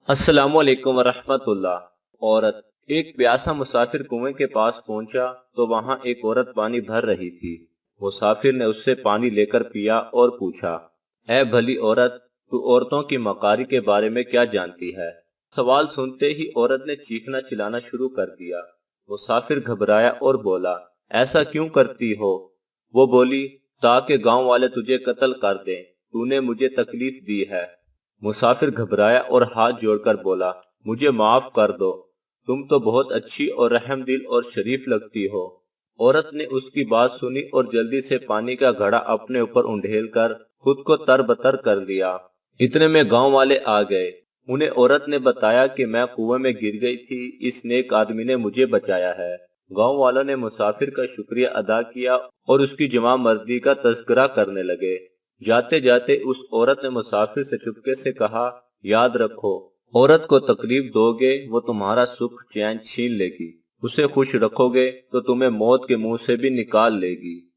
السلام علیکم ورحمۃ اللہ۔ عورت۔ ایک پیاسا مسافر کنویں کے پاس پہنچا تو وہاں ایک عورت پانی بھر رہی تھی۔ مسافر نے اس سے پانی لے کر پیا اور پوچھا، اے بھلی عورت، تو عورتوں کی مکاری کے بارے میں کیا جانتی ہے؟ سوال سنتے ہی عورت نے چیخنا چلانا شروع کر دیا۔ مسافر گھبرایا اور بولا، ایسا کیوں کرتی ہو؟ وہ بولی، تاکہ گاؤں والے تجھے قتل کر دیں، تو نے مجھے تکلیف دی ہے۔ مسافر گھبرایا اور ہاتھ جوڑ کر بولا، مجھے معاف کر دو، تم تو بہت اچھی اور رحم دل اور شریف لگتی ہو۔ عورت نے اس کی بات سنی اور جلدی سے پانی کا گھڑا اپنے اوپر انڈھیل کر خود کو تر بتر کر لیا۔ اتنے میں گاؤں والے آ گئے۔ انہیں عورت نے بتایا کہ میں کنویں میں گر گئی تھی، اس نیک آدمی نے مجھے بچایا ہے۔ گاؤں والوں نے مسافر کا شکریہ ادا کیا اور اس کی جمع مرضی کا تذکرہ کرنے لگے۔ جاتے جاتے اس عورت نے مسافر سے چپکے سے کہا، یاد رکھو، عورت کو تکلیف دو گے وہ تمہارا سکھ چین چھین لے گی، اسے خوش رکھو گے تو تمہیں موت کے منہ سے بھی نکال لے گی۔